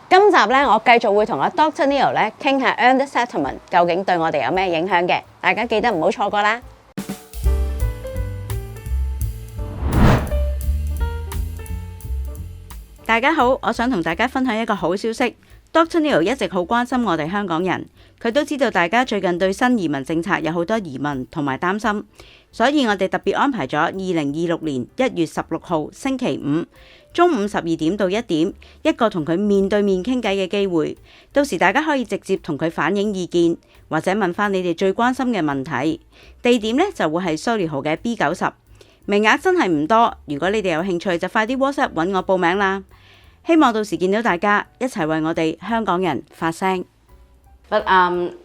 今集咧，我繼續會同阿 Dr Neil 咧傾下 earned settlement 究竟對我哋有咩影響嘅，大家記得唔好錯過啦。大家好，我想同大家分享一個好消息。Dr Neil 一直好關心我哋香港人，佢都知道大家最近對新移民政策有好多疑問同埋擔心，所以我哋特別安排咗2026年1月16號星期五中午12點到1點一個同佢面對面傾偈嘅機會。到時大家可以直接同佢反映意見，或者問翻你哋最關心嘅問題。地點呢就會係 Solihull 嘅 B90， 名額真係唔多。如果你哋有興趣，就快啲 WhatsApp 揾我報名啦。希望到時見到大家一齊為我哋香港人發聲。But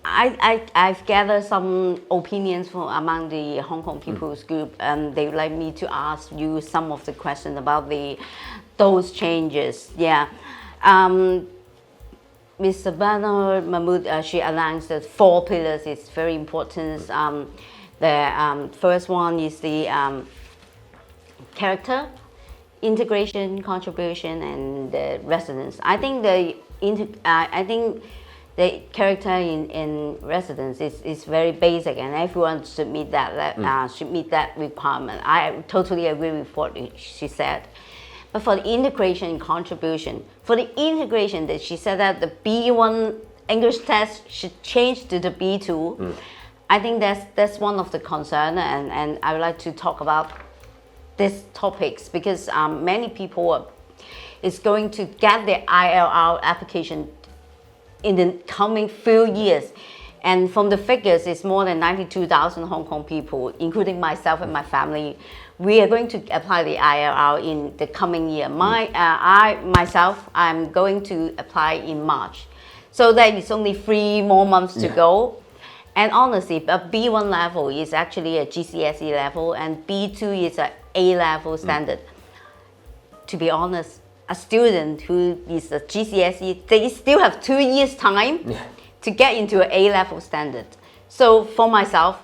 I've gathered some opinions from among the Hong Kong people's group, and they'd like me to ask you some of the questions about those changes. Yeah. Mr. Bernard Mahmood, she announced that 4 pillars is very important. The first one is the character, integration, contribution, and residence. I think the character in residence is very basic, and everyone should meet that requirement. I totally agree with what she said. But for the integration and contribution, that she said that the B1 English test should change to the B2. I think that's one of the concern, and I would like to talk about these topics because many people is going to get their ILR application in the coming few years, and from the figures, it's more than 92,000 Hong Kong people, including myself and my family. We are going to apply the ILR in the coming year. I'm going to apply in March, so there is only 3 more months to go. And honestly, a B1 level is actually a GCSE level, and B2 is a A level standard. To be honest, a student who is a GCSE, they still have 2 years time to get into an A-level standard. So for myself,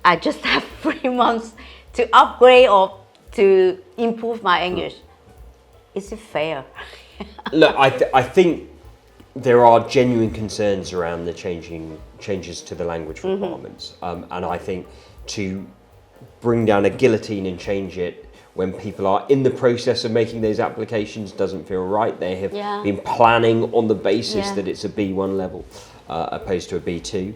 I just have 3 months to upgrade or to improve my English. Is it fair? Look, I think there are genuine concerns around the changes to the language requirements. And I think to bring down a guillotine and change it when people are in the process of making those applications doesn't feel right. They have been planning on the basis that it's a B1 level opposed to a B2.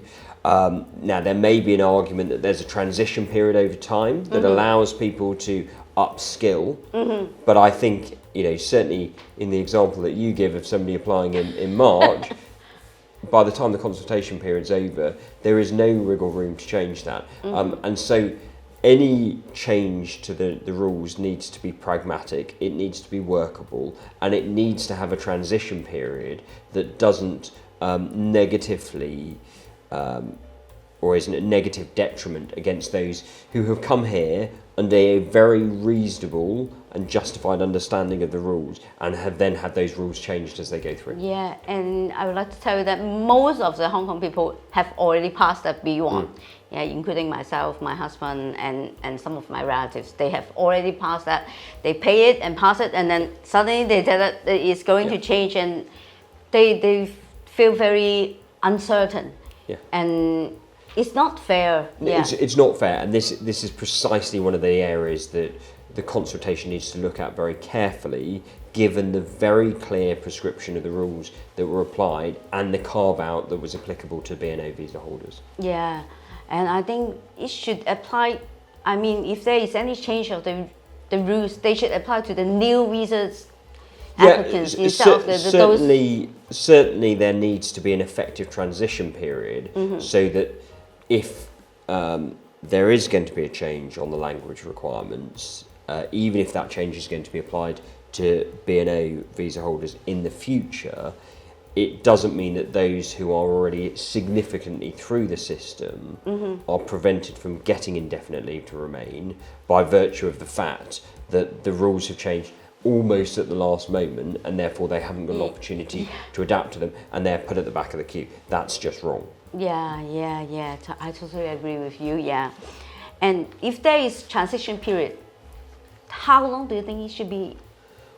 Now, there may be an argument that there's a transition period over time that allows people to upskill. But I think, certainly in the example that you give of somebody applying in March, by the time the consultation period's over, there is no wriggle room to change that. And so any change to the rules needs to be pragmatic, it needs to be workable, and it needs to have a transition period that doesn't negatively or isn't a negative detriment against those who have come here under a very reasonable and justified understanding of the rules and have then had those rules changed as they go through. Yeah, and I would like to tell you that most of the Hong Kong people have already passed that B1. Yeah, including myself, my husband, and some of my relatives. They have already passed that. They pay it and pass it, and then suddenly they tell that it's going to change, and they feel very uncertain. Yeah. And it's not fair. Yeah. It's not fair, and this is precisely one of the areas that the consultation needs to look at very carefully, given the very clear prescription of the rules that were applied and the carve-out that was applicable to BNO visa holders. Yeah, and I think it should apply. I mean, if there is any change of the rules, they should apply to the new visas applicants instead of certainly there needs to be an effective transition period so that if there is going to be a change on the language requirements, even if that change is going to be applied to BNO visa holders in the future, it doesn't mean that those who are already significantly through the system are prevented from getting indefinite leave to remain by virtue of the fact that the rules have changed almost at the last moment, and therefore they haven't got an opportunity to adapt to them, and they're put at the back of the queue. That's just wrong. Yeah. I totally agree with you. Yeah, and if there is transition period, how long do you think it should be?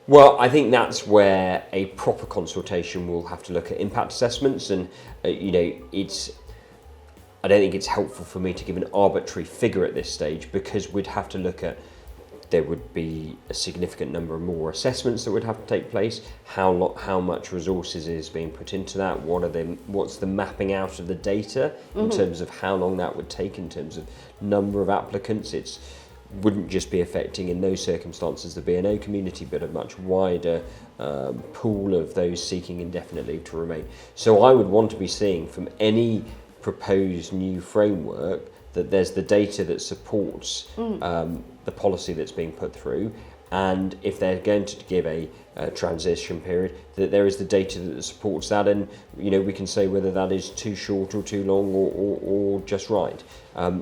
Well, I think that's where a proper consultation will have to look at impact assessments, and I don't think it's helpful for me to give an arbitrary figure at this stage, because we'd have to look at, there would be a significant number of more assessments that would have to take place. How much resources is being put into that? What's the mapping out of the data in terms of how long that would take in terms of number of applicants? It wouldn't just be affecting in those circumstances the BNO community, but a much wider pool of those seeking indefinite leave to remain. So I would want to be seeing from any proposed new framework that there's the data that supports the policy that's being put through, and if they're going to give a transition period, that there is the data that supports that, and we can say whether that is too short or too long or just right.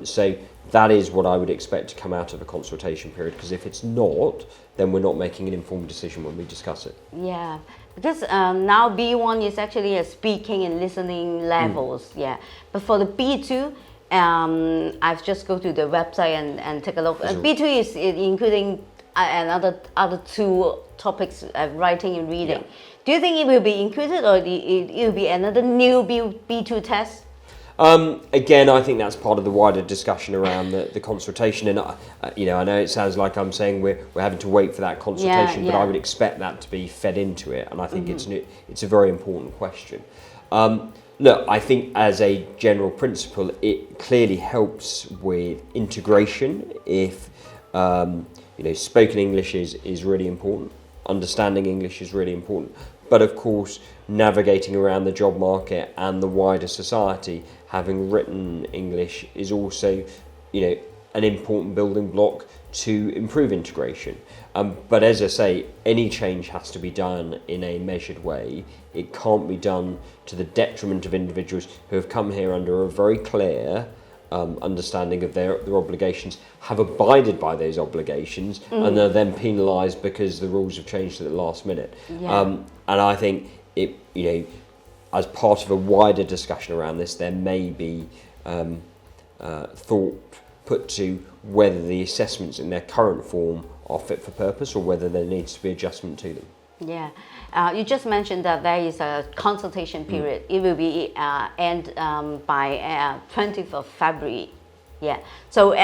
So that is what I would expect to come out of a consultation period, because if it's not, then we're not making an informed decision when we discuss it. Yeah, because now B1 is actually a speaking and listening levels, yeah. But for the B2, I've just go to the website and take a look. B2 is including other two topics, writing and reading. Yeah. Do you think it will be included, or it will be another new B2 test? Again, I think that's part of the wider discussion around the consultation, and I know it sounds like I'm saying we're having to wait for that consultation, but I would expect that to be fed into it, and I think it's a very important question. Look, I think as a general principle, it clearly helps with integration if spoken English is really important, understanding English is really important, but of course navigating around the job market and the wider society, having written English is also an important building block to improve integration. But as I say, any change has to be done in a measured way. It can't be done to the detriment of individuals who have come here under a very clear understanding of their obligations, have abided by those obligations, and are then penalised because the rules have changed at the last minute. Yeah. And I think it, as part of a wider discussion around this, there may be thought put to whether the assessments in their current form are fit for purpose or whether there needs to be adjustment to them. Yeah, you just mentioned that there is a consultation period. It will be end by 20th of February. Yeah, so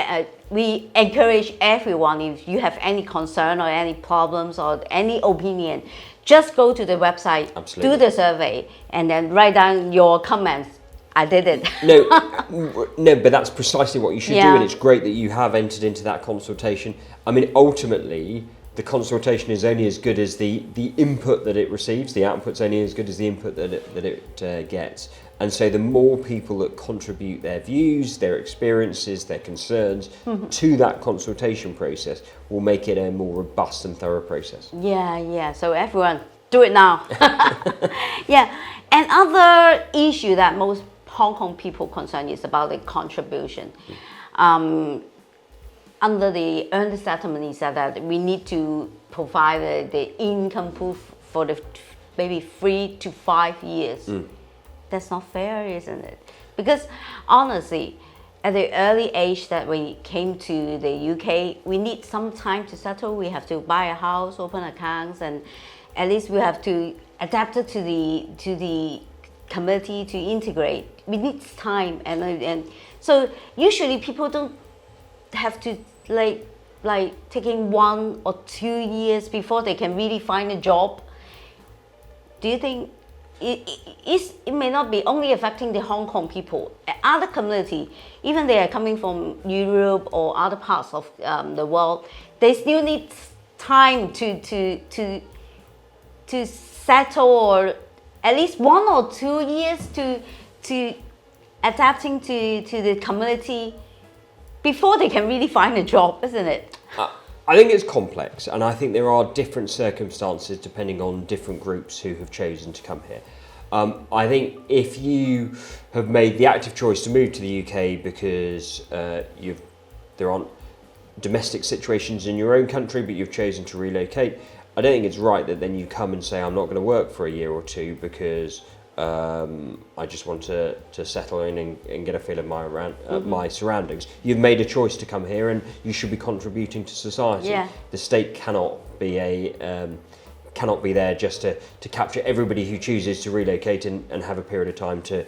we encourage everyone, if you have any concern or any problems or any opinion, just go to the website, Absolutely. Do the survey, and then write down your comments. I did it. No, but that's precisely what you should do, and it's great that you have entered into that consultation. I mean, ultimately, the consultation is only as good as the input that it receives. The output's only as good as the input that it gets. And so the more people that contribute their views, their experiences, their concerns to that consultation process will make it a more robust and thorough process. Yeah. So everyone, do it now. Yeah. Another issue that most Hong Kong people concerned is about the contribution. Under the early settlement, is that we need to provide the income proof for the maybe 3 to 5 years. That's not fair, isn't it? Because honestly, at the early age that we came to the UK, we need some time to settle. We have to buy a house, open accounts, and at least we have to adapt it to the community, to integrate. We need time, and so usually people don't have to like taking 1 or 2 years before they can really find a job. Do you think it may not be only affecting the Hong Kong people, other community, even they are coming from Europe or other parts of the world, they still need time to settle, or at least 1 or 2 years to adapting to the community before they can really find a job, isn't it? I think it's complex, and I think there are different circumstances depending on different groups who have chosen to come here. I think if you have made the active choice to move to the UK because there aren't domestic situations in your own country, but you've chosen to relocate, I don't think it's right that then you come and say, I'm not going to work for a year or two because I just want to settle in and get a feel of my surroundings. You've made a choice to come here, and you should be contributing to society. Yeah. The state cannot be a cannot be there just to capture everybody who chooses to relocate and have a period of time to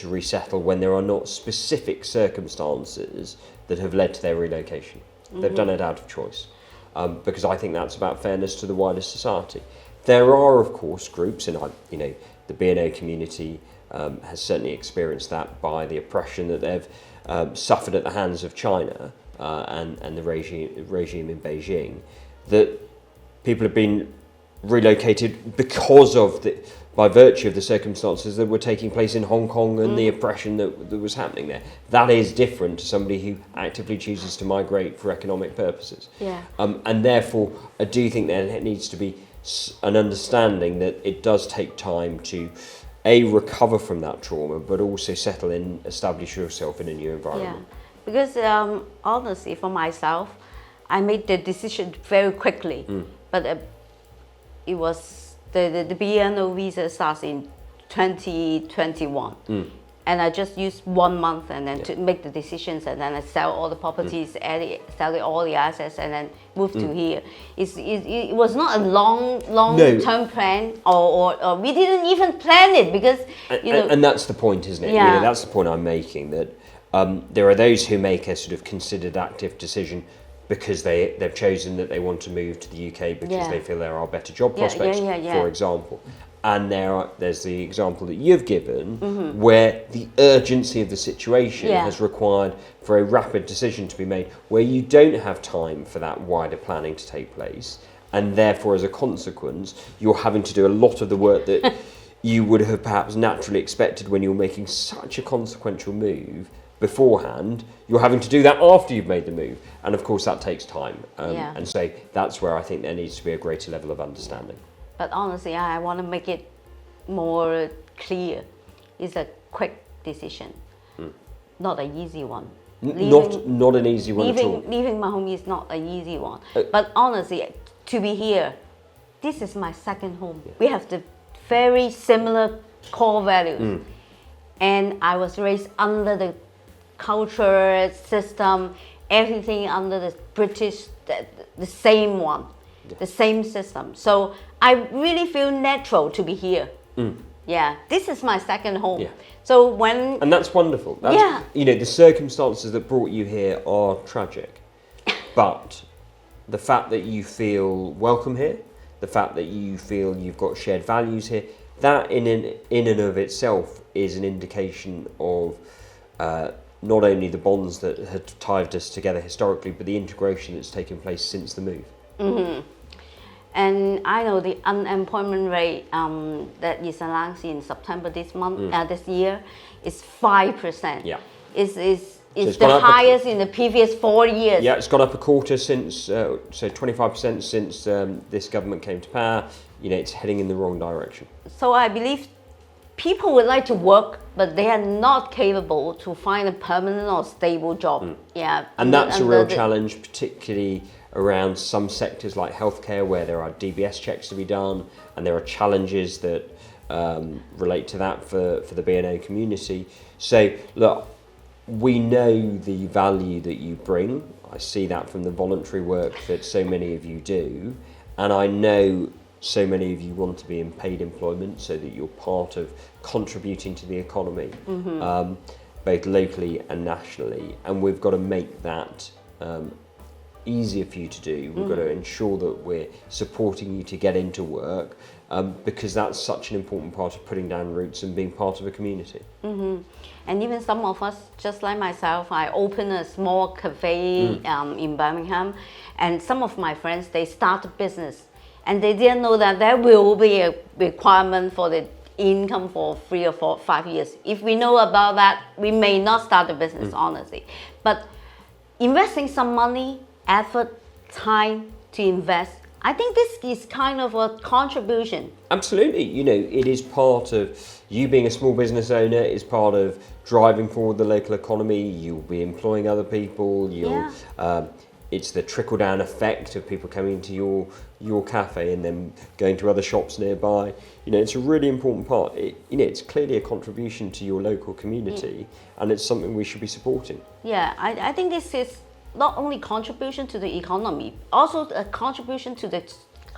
resettle when there are not specific circumstances that have led to their relocation. They've done it out of choice. Because I think that's about fairness to the wider society. There are, of course, groups, and the BNO community has certainly experienced that by the oppression that they've suffered at the hands of China and the regime in Beijing, that people have been relocated because of by virtue of the circumstances that were taking place in Hong Kong and the oppression that was happening there. That is different to somebody who actively chooses to migrate for economic purposes. Yeah. And therefore, I do think there needs to be an understanding that it does take time to recover from that trauma, but also settle in, establish yourself in a new environment. Yeah, because honestly, for myself, I made the decision very quickly, but it was the BNO Visa starts in 2021, and I just used 1 month and then to make the decisions, and then I sell all the properties, sell all the assets, and then move to here. It was not a long-term plan, or we didn't even plan it because and that's the point, isn't it? Yeah. That's the point I'm making, that there are those who make a sort of considered active decision because they've chosen that they want to move to the UK because they feel there are better job prospects, for example. And there's the example that you've given where the urgency of the situation has required for a rapid decision to be made, where you don't have time for that wider planning to take place, and therefore as a consequence you're having to do a lot of the work that you would have perhaps naturally expected when you're making such a consequential move beforehand. You're having to do that after you've made the move, and of course that takes time, and so that's where I think there needs to be a greater level of understanding. But honestly, I want to make it more clear. It's a quick decision, not an easy one. Not an easy one at all. Leaving my home is not an easy one. But honestly, to be here, this is my second home. We have the very similar core values. And I was raised under the culture, system, everything under the British, the same one, the same system. So I really feel natural to be here. Yeah, this is my second home. Yeah. So and that's wonderful. The circumstances that brought you here are tragic, but the fact that you feel welcome here, the fact that you feel you've got shared values here, that in and of itself is an indication of not only the bonds that had tied us together historically, but the integration that's taken place since the move. And I know the unemployment rate that is announced in September this year is 5%. Yeah. It's the highest in the previous 4 years. Yeah, it's gone up a quarter since, so 25% since this government came to power. It's heading in the wrong direction. So I believe people would like to work, but they are not capable to find a permanent or stable job. Yeah. And that's a real challenge, particularly around some sectors like healthcare, where there are DBS checks to be done, and there are challenges that relate to that for the BNO community. So look, we know the value that you bring. I see that from the voluntary work that so many of you do, and I know so many of you want to be in paid employment so that you're part of contributing to the economy, both locally and nationally. And we've got to make that easier for you to do. We've got to ensure that we're supporting you to get into work, because that's such an important part of putting down roots and being part of a community. And even some of us, just like myself, I opened a small cafe in Birmingham, and some of my friends, they start a business, and they didn't know that there will be a requirement for the income for 3 or 4, 5 years. If we know about that, we may not start a business, honestly. But investing some money, effort, time to invest, I think this is kind of a contribution. Absolutely. It is part of you being a small business owner, is part of driving forward the local economy. You'll be employing other people. It's the trickle-down effect of people coming to your cafe and then going to other shops nearby. It's a really important part. It's clearly a contribution to your local community, and it's something we should be supporting. Yeah, I think this is not only contribution to the economy, also a contribution to the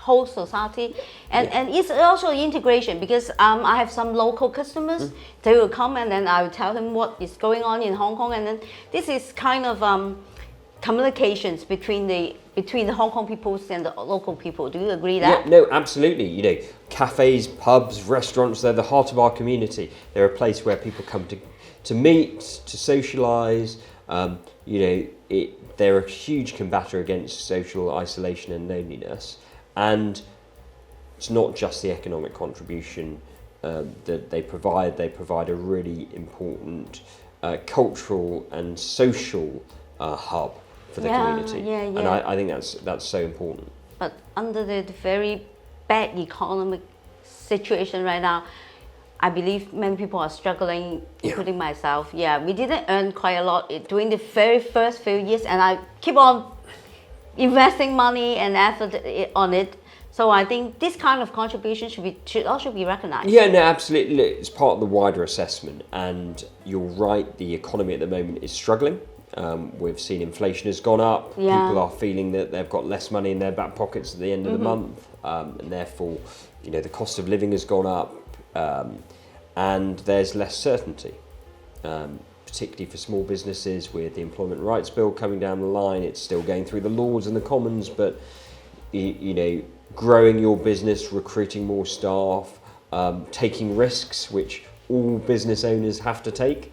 whole society, and it's also integration because I have some local customers. They will come and then I will tell them what is going on in Hong Kong, and then this is kind of communications between the Hong Kong peoples and the local people. Do you agree that? Yeah, no, absolutely. You know, cafes, pubs, restaurants, they're the heart of our community. They're a place where people come to meet, to socialise. You know, they're a huge combatter against social isolation and loneliness. And it's not just the economic contribution that they provide a really important cultural and social hub for the community. And I think that's so important. But under the very bad economic situation right now, I believe many people are struggling, including myself. Yeah, we didn't earn quite a lot during the very first few years, and I keep on investing money and effort on it. So I think this kind of contribution should also be recognised. Yeah, no, absolutely. Look, it's part of the wider assessment, and you're right. The economy at the moment is struggling. We've seen inflation has gone up. People are feeling that they've got less money in their back pockets at the end of the month, and therefore, you know, the cost of living has gone up. And there's less certainty, particularly for small businesses with the Employment Rights Bill coming down the line. It's still going through the Lords and the Commons, but you know, growing your business, recruiting more staff, taking risks, which all business owners have to take,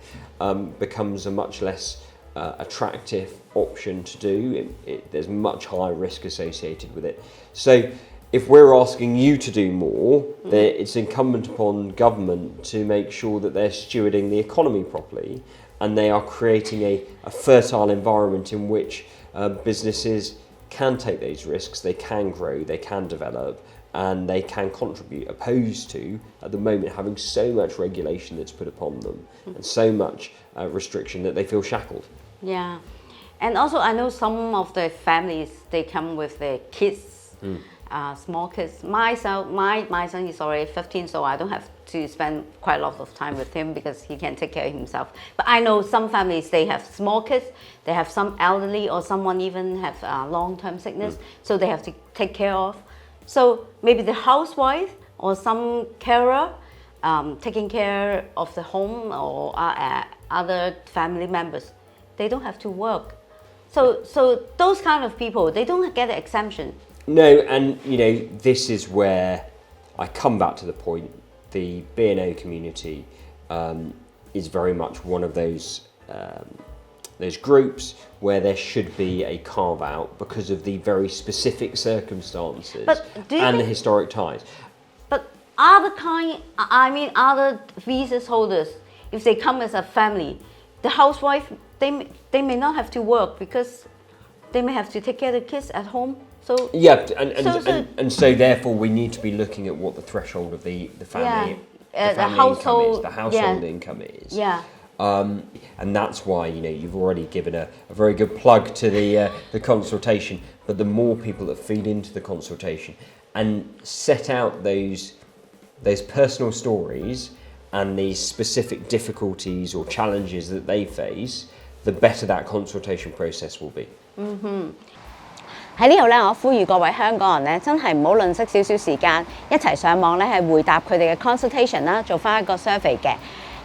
becomes a much less attractive option to do. There's much higher risk associated with it. So if we're asking you to do more, it's incumbent upon government to make sure that they're stewarding the economy properly and they are creating a fertile environment in which businesses can take those risks, they can grow, they can develop, and they can contribute, opposed to, at the moment, having so much regulation that's put upon them and so much restriction that they feel shackled. Yeah. And also I know some of the families, they come with their kids, small kids. My son is already 15, so I don't have to spend quite a lot of time with him because he can take care of himself. But I know some families, they have small kids, they have some elderly or someone even have long-term sickness, so they have to take care of. So maybe the housewife or some carer taking care of the home or other family members, they don't have to work. So those kind of people, they don't get an exemption. No, and you know, this is where I come back to the point. The BNO community is very much one of those groups where there should be a carve out because of the very specific circumstances and the historic ties. But other visa holders, if they come as a family, the housewife, they may not have to work because they may have to take care of the kids at home. So yeah, and so therefore we need to be looking at what the threshold of the family, the household income is, the household income is. Yeah. And that's why, you know, you've already given a very good plug to the consultation, but the more people that feed into the consultation and set out those personal stories and these specific difficulties or challenges that they face, the better that consultation process will be. 喺呢度咧，我呼籲各位香港人咧，真係唔好吝嗇少少時間，一齊上網咧係回答佢哋嘅 consultation 啦，做翻一個 survey 嘅。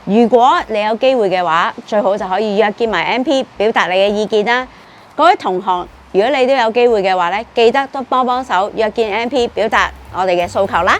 如果你有機會嘅話，最好就可以約見埋 MP 表達你嘅意見啦。各位同行，如果你都有機會嘅話咧，記得都幫手約見 MP 表達我哋嘅訴求啦。